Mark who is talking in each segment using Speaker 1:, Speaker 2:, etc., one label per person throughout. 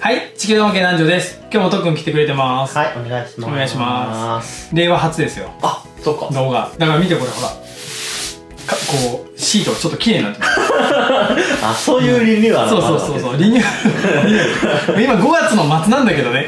Speaker 1: はい、地球のわけ南條です。今日もとっくん来てくれてます。
Speaker 2: はい、お願いします。
Speaker 1: お願いします。令和初ですよ。
Speaker 2: あ、そっか。
Speaker 1: 動画。だから見てこれ、ほら。こう、シートがちょっと綺麗になってます。
Speaker 2: あ、そういうリニューアル
Speaker 1: そう、リニューアル。今5月の末なんだけどね。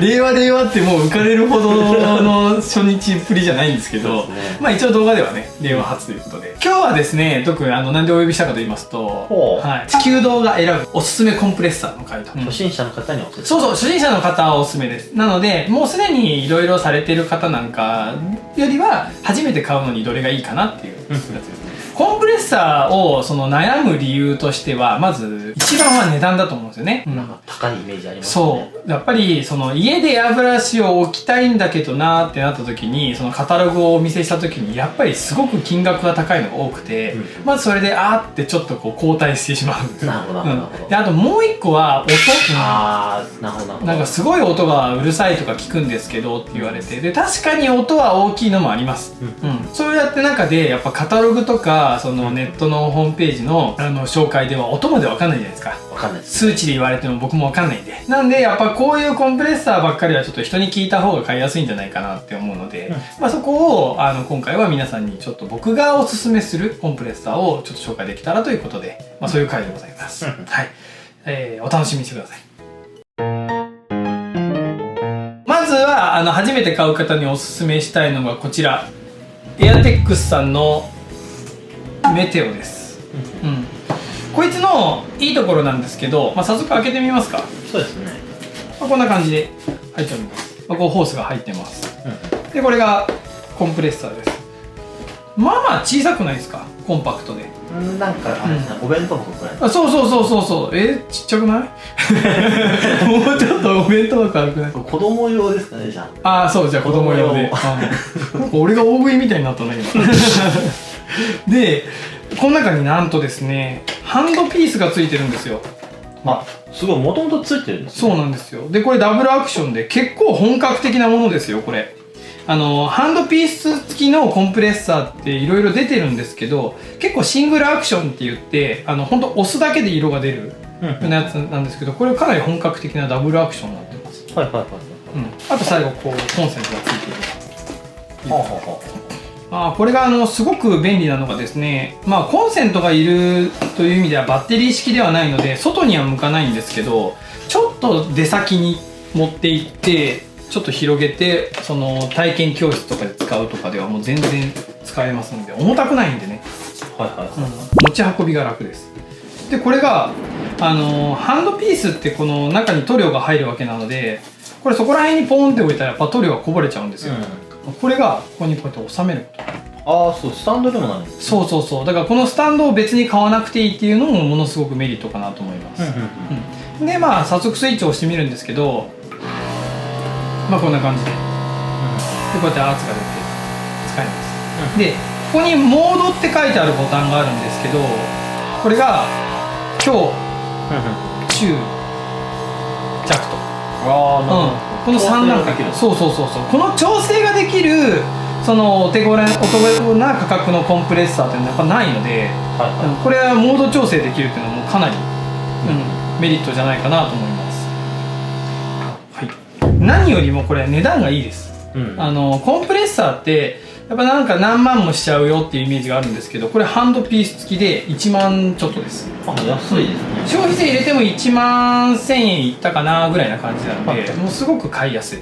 Speaker 1: 令和ってもう浮かれるほどの初日っぷりじゃないんですけど、まあ一応動画ではね、令和初ということで。今日はですね、特になんでお呼びしたかと言いますと、はい、地球動画選ぶおすすめコンプレッサーの回と。
Speaker 2: 初心者の方におすすめ。
Speaker 1: そう、初心者の方はおすすめです。なので、もうすでにいろいろされてる方なんかよりは、初めて買うのにどれがいいかなっていうやつですね。コンプレッサーを悩む理由としては、まず一番は値段だと思うんですよね。
Speaker 2: なんか高いイメージありますね。
Speaker 1: そう。やっぱり家でエアブラシを置きたいんだけどなーってなった時に、カタログをお見せした時にやっぱりすごく金額が高いのが多くて、まずそれであーってちょっと後退してしまうんです。
Speaker 2: なるほど。
Speaker 1: で、あともう一個は音。
Speaker 2: なるほど。
Speaker 1: なんかすごい音がうるさいとか聞くんですけどって言われて、で確かに音は大きいのもあります。そうやって中でやっぱカタログとかネットのホームページの紹介では音まで分かんないじゃないですか。
Speaker 2: 分かんないです。
Speaker 1: 数値で言われても僕も分かんないんで。なんでやっぱこういうコンプレッサーばっかりはちょっと人に聞いた方が買いやすいんじゃないかなって思うので、まあそこを今回は皆さんにちょっと僕がおすすめするコンプレッサーをちょっと紹介できたらということで、まあそういう回でございます。はい、お楽しみにしてください。まずは初めて買う方におすすめしたいのがこちら、エアテックスさんのメテオです。こいつのいいところなんですけど、まあ、早速開けてみますか。
Speaker 2: そうですね。
Speaker 1: まあ、こんな感じで入っております。まあ、こうホースが入ってます。でこれがコンプレッサーです。まあまあ小さくないですか、コンパクトで。
Speaker 2: なんかあれですね、お弁当箱くらい。
Speaker 1: あ、そうちっちゃくないもうちょっとお弁当箱あるくない？
Speaker 2: 子供用ですかね、じゃ
Speaker 1: あ。そう、じゃあ子供用で。なんか俺が大食いみたいになったね今。でこの中になんとですね、ハンドピースがついてるんですよ。
Speaker 2: あ、すごい、もともとついてるんですね。
Speaker 1: そうなんですよ。でこれダブルアクションで結構本格的なものですよ。これハンドピース付きのコンプレッサーっていろいろ出てるんですけど、結構シングルアクションって言ってほんと押すだけで色が出るようなやつなんですけど、これかなり本格的なダブルアクションになってます。あと最後こうコンセントがついている。これがすごく便利なのがですね、まあコンセントがいるという意味ではバッテリー式ではないので外には向かないんですけど、ちょっと出先に持って行ってちょっと広げて体験教室とかで使うとかではもう全然使えますので、重たくないんでね、持ち運びが楽です。でこれがハンドピースってこの中に塗料が入るわけなので、これそこら辺にポーンって置いたらやっぱ塗料がこぼれちゃうんですよ。これがここにこうやって収めること。
Speaker 2: ああ、そう、スタンドでもなるんですね。
Speaker 1: そうだからこのスタンドを別に買わなくていいっていうのもものすごくメリットかなと思います。でまあ早速スイッチを押してみるんですけど、まあこんな感じで、でこうやって圧が出て使えます。でここにモードって書いてあるボタンがあるんですけど、これが強、中、弱と。この3段階。そうこの調整ができるお手頃な価格のコンプレッサーっていうのはやっぱないので、これはモード調整できるっていうのはもうかなり、メリットじゃないかなと思います。何よりもこれ値段がいいです。コンプレッサーってやっぱなんか何万もしちゃうよっていうイメージがあるんですけど、これハンドピース付きで1万ちょっとです。
Speaker 2: 安いですね。
Speaker 1: 消費税入れても1万1000円いったかなぐらいな感じなので、もうすごく買いやすい。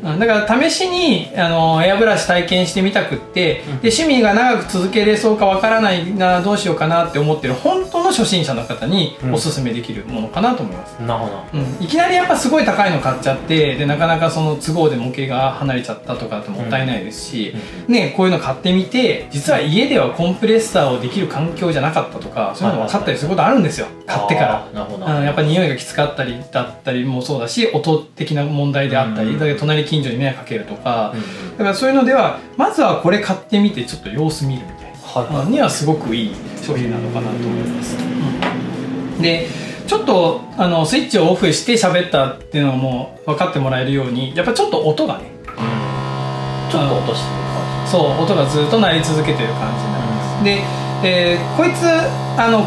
Speaker 1: だから試しにエアブラシ体験してみたくって、で趣味が長く続けれそうかわからないな、どうしようかなって思ってる本当の初心者の方におすすめできるものかなと思います。
Speaker 2: なるほど。
Speaker 1: いきなりやっぱすごい高いの買っちゃって、でなかなか都合で模型が離れちゃったとかってもったいないですし、こういうの買ってみて実は家ではコンプレッサーをできる環境じゃなかったとか、そういうの分かったりすることあるんですよ、買ってから。やっぱ匂いがきつかったりだったりもそうだし、音的な問題であったり、だけど隣近所に迷惑かけるとか、だからそういうのではまずはこれ買ってみてちょっと様子見るみたいなにはすごくいい商品なのかなと思います。でちょっとスイッチをオフして喋ったっていうのも分かってもらえるように、やっぱちょっと音がね、
Speaker 2: ちょっと落としてる感じ。
Speaker 1: そう、音がずっと鳴り続けてる感じになります。で、こいつ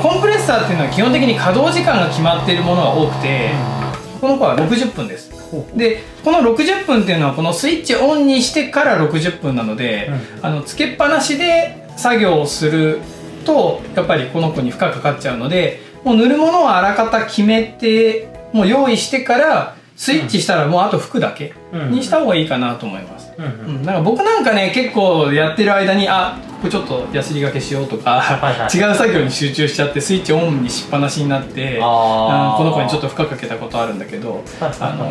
Speaker 1: コンプレッサーっていうのは基本的に稼働時間が決まっているものが多くて、この子は60分です。でこの60分っていうのはこのスイッチオンにしてから60分なので、つけっぱなしで作業をするとやっぱりこの子に負荷かかっちゃうので、もう塗るものをあらかた決めてもう用意してからスイッチしたらもうあと拭くだけにした方がいいかなと思います。なんか僕なんかね結構やってる間にここちょっとヤスリがけしようとか違う作業に集中しちゃってスイッチオンにしっぱなしになってこの子にちょっと負荷かけたことあるんだけど、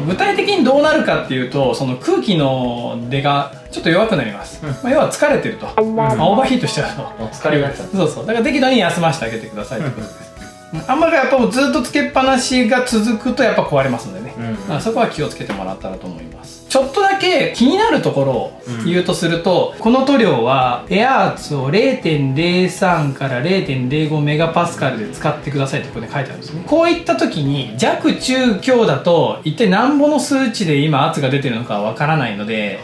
Speaker 1: 具体的にどうなるかっていうとその空気の出がちょっと弱くなります。要は疲れてると、オーバーヒートしちゃうと
Speaker 2: 疲れがちゃう。
Speaker 1: そうそう、だから適度に休ませてあげてくださいってことです。あんまりやっぱずっとつけっぱなしが続くとやっぱ壊れますのでね、そこは気をつけてもらったらと思います。ちょっとだけ気になるところを言うとすると、この塗料はエア圧を 0.03 から 0.05 メガパスカルで使ってくださいってここで書いてあるんですね。こういった時に弱中強だと一体何ぼの数値で今圧が出てるのかわからないので、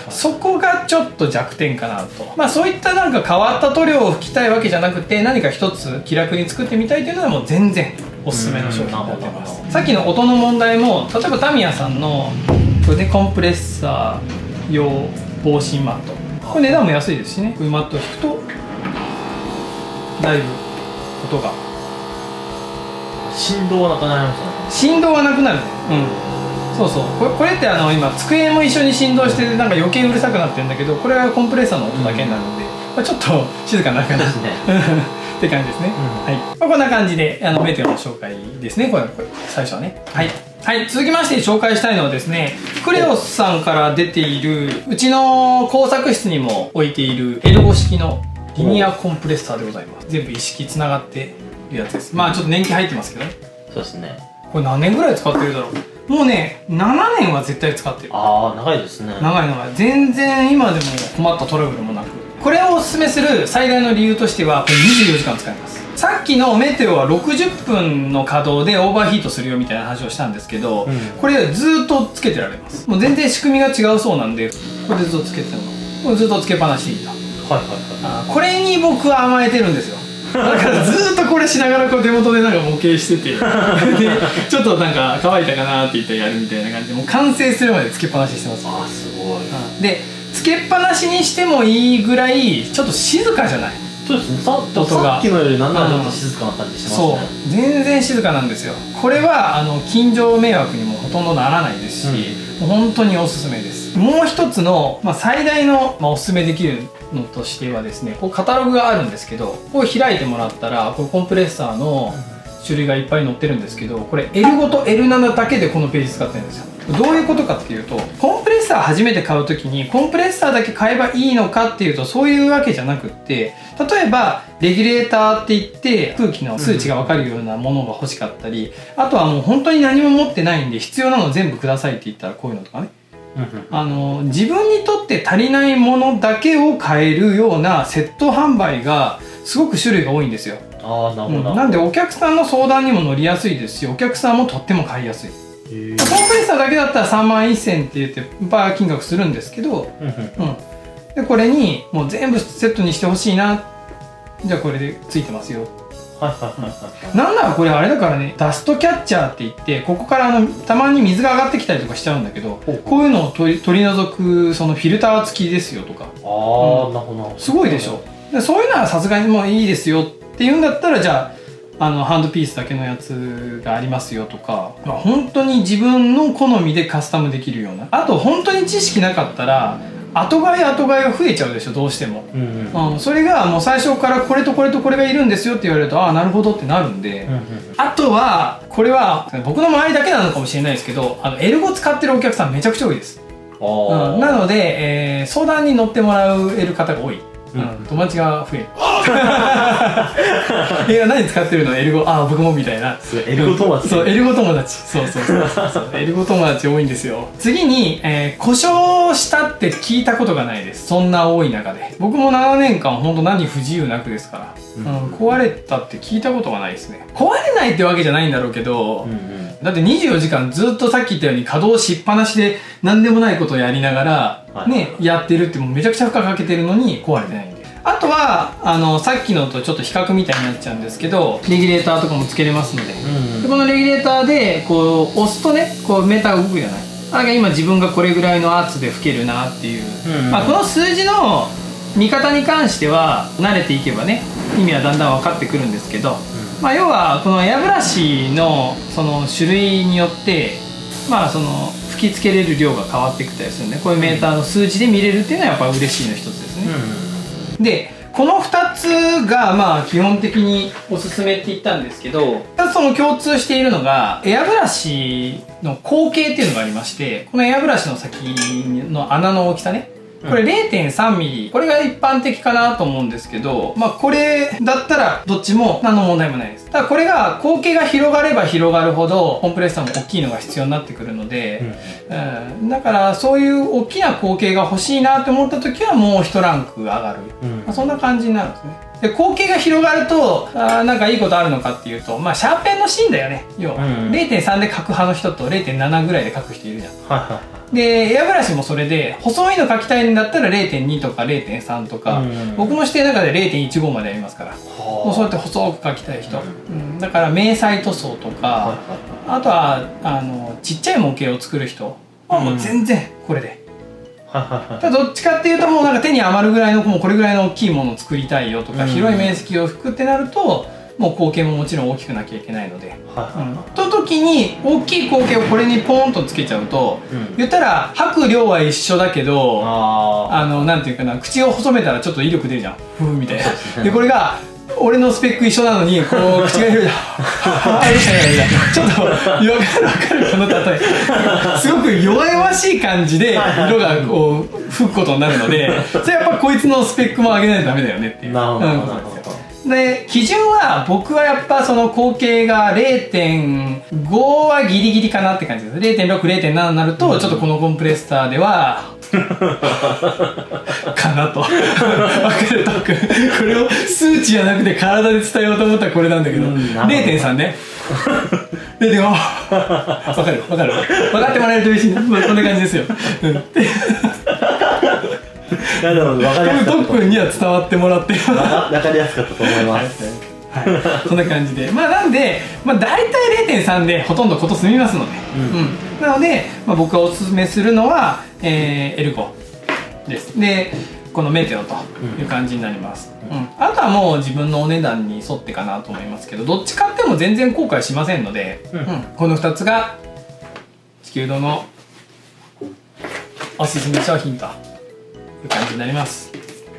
Speaker 1: そこがちょっと弱点かなと。そういったなんか変わった塗料を吹きたいわけじゃなくて、何か一つ気楽に作ってみたいというのはもう全然おすすめの商品になってます。さっきの音の問題も例えばタミヤさんのこれでコンプレッサー用防振マット、これ値段も安いですしね、こういうマットを引くとだいぶ音が
Speaker 2: 振動はなくなりましたね。
Speaker 1: 振動はなくなるね。そうそう、これって今机も一緒に振動してなんか余計うるさくなってるんだけど、これはコンプレッサーの音だけになるので、ちょっと静かになるかなって感じですね。こんな感じでメテオの紹介ですね。これ最初はね。はい、続きまして紹介したいのはですね、クレオスさんから出ているうちの工作室にも置いているエルゴ式のリニアコンプレッサーでございます。全部一式つながってるやつです。ちょっと年季入ってますけどね。
Speaker 2: そうですね。
Speaker 1: これ何年ぐらい使ってるだろう。もうね7年は絶対使ってる。
Speaker 2: 長いですね。
Speaker 1: 長い。全然今でも困ったトラブルもなく、これをおすすめする最大の理由としてはこれ24時間使えます。さっきのメテオは60分の稼働でオーバーヒートするよみたいな話をしたんですけど、これずっとつけてられます。もう全然仕組みが違うそうなんで、これでずっとつけてるの、これずっとつけっぱなしでいいと。これに僕は甘えてるんですよ。だからずっとこれしながらこう手元でなんか模型しててでちょっとなんか乾いたかなって言ったらやるみたいな感じで、もう完成するまでつけっぱなししてます。
Speaker 2: すごい。
Speaker 1: でつけっぱなしにしてもいいぐらいちょっと静かじゃない。
Speaker 2: そうですね。さっきのよりなんならちょっと静かな感じしますね。
Speaker 1: そう全然静かなんですよ。これは近所迷惑にもほとんどならないですし、もう本当におすすめです。もう一つの、最大の、おすすめできるのとしてはですね、こうカタログがあるんですけど、こう開いてもらったらこうコンプレッサーの種類がいっぱい載ってるんですけど、これ L5 と L7 だけでこのページ使ってるんですよ。どういうことかっていうと、コンプレッサー初めて買う時にコンプレッサーだけ買えばいいのかっていうとそういうわけじゃなくって、例えばレギュレーターって言って空気の数値が分かるようなものが欲しかったり、あとはもう本当に何も持ってないんで必要なの全部くださいって言ったらこういうのとかね、自分にとって足りないものだけを買えるようなセット販売がすごく種類が多いんですよ。
Speaker 2: なるほど。
Speaker 1: なんでお客さんの相談にも乗りやすいですし、お客さんもとっても買いやすい。コンプレッサーだけだったら3万1000って言ってバー金額するんですけど、でこれにもう全部セットにしてほしいな、じゃあこれでついてますよ。なんならこれあれだからね、ダストキャッチャーって言ってここからたまに水が上がってきたりとかしちゃうんだけど、こういうのを取り除くそのフィルター付きですよとか。すごいでしょ。でそういうのはさすがにもういいですよっていうんだったら、じゃあハンドピースだけのやつがありますよとか、本当に自分の好みでカスタムできるような。あと本当に知識なかったら後買いが増えちゃうでしょ、どうしても。それがもう最初からこれとこれとこれがいるんですよって言われると、ああなるほどってなるんで、あとはこれは僕の周りだけなのかもしれないですけど、エルゴ使ってるお客さんめちゃくちゃ多いです。なので、相談に乗ってもらえる方が多い。友達が増える。何使ってるの？エルゴ。僕もみたいな。
Speaker 2: エルゴ友達。
Speaker 1: そう、エルゴ友達。そう。エルゴ友達多いんですよ。次に、故障したって聞いたことがないです。そんな多い中で。僕も7年間本当何不自由なくですから。壊れたって聞いたことがないですね。壊れないってわけじゃないんだろうけど、だって24時間ずっとさっき言ったように稼働しっぱなしで何でもないことをやりながらね、やってるってもうめちゃくちゃ負荷かけてるのに壊れてないんで。あとはさっきのとちょっと比較みたいになっちゃうんですけど、レギュレーターとかもつけれますので、でこのレギュレーターでこう押すとね、こうメーターが動くじゃない。だから今自分がこれぐらいの圧で吹けるなっていう、この数字の見方に関しては慣れていけばね、意味はだんだん分かってくるんですけど、要はこのエアブラシのその種類によってその吹きつけれる量が変わってきたりするんで、こういうメーターの数字で見れるっていうのはやっぱ嬉しいの一つですね。でこの2つが基本的におすすめって言ったんですけど、その共通しているのがエアブラシの口径っていうのがありまして、このエアブラシの先の穴の大きさね、これ 0.3 ミリ、これが一般的かなと思うんですけど、これだったらどっちも何の問題もないです。ただこれが口径が広がれば広がるほどコンプレッサーも大きいのが必要になってくるので、だからそういう大きな口径が欲しいなと思った時はもう1ランク上がる、そんな感じになるんですね。で口径が広がるとなんかいいことあるのかっていうと、シャーペンの芯だよね。要は 0.3 で書く派の人と 0.7 ぐらいで書く人いるじゃん。でエアブラシもそれで細いの書きたいんだったら 0.2 とか 0.3 とか、僕の指定の中で 0.15 までありますから、もうそうやって細く書きたい人、だから迷彩塗装とか、あとはちっちゃい模型を作る人はもう全然これで。ただどっちかっていうともうなんか手に余るぐらいのもうこれぐらいの大きいものを作りたいよとか、広い面積を吹くってなるともう口径ももちろん大きくなきゃいけないので、と時に大きい口径をこれにポンとつけちゃうと、言ったら吐く量は一緒だけどなんていうかな、口を細めたらちょっと威力出るじゃん、ふふみたいな。でこれが俺のスペック一緒なのにこう口が広いじゃんちょっと分かるこの例えすごく弱々しい感じで色がこう吹くことになるので、それやっぱこいつのスペックも上げないとダメだよねっていう。で基準は僕はやっぱその口径が 0.5 はギリギリかなって感じです。 0.6、0.7 になるとちょっとこのコンプレッサーではかなと。分かるとくこれを数値じゃなくて体で伝えようと思ったらこれなんだけど、0.3 ね。0.5 分かる分かってもらえると嬉しいな。こんな感じですよ。
Speaker 2: いやでも分かりやすかった。
Speaker 1: トップには伝わってもらって
Speaker 2: 分かりやすかったと思います。
Speaker 1: そんな感じで、なんで、大体 0.3 でほとんどこと済みますので、なので、僕がおすすめするのは、エルゴです。でこのメテオという感じになります。あとはもう自分のお値段に沿ってかなと思いますけど、どっち買っても全然後悔しませんので、この2つが地球堂のおすすめ商品という感じになります。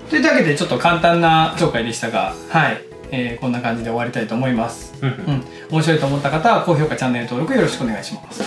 Speaker 1: というわけでちょっと簡単な紹介でしたが、こんな感じで終わりたいと思います。面白いと思った方は高評価、チャンネル登録よろしくお願いします。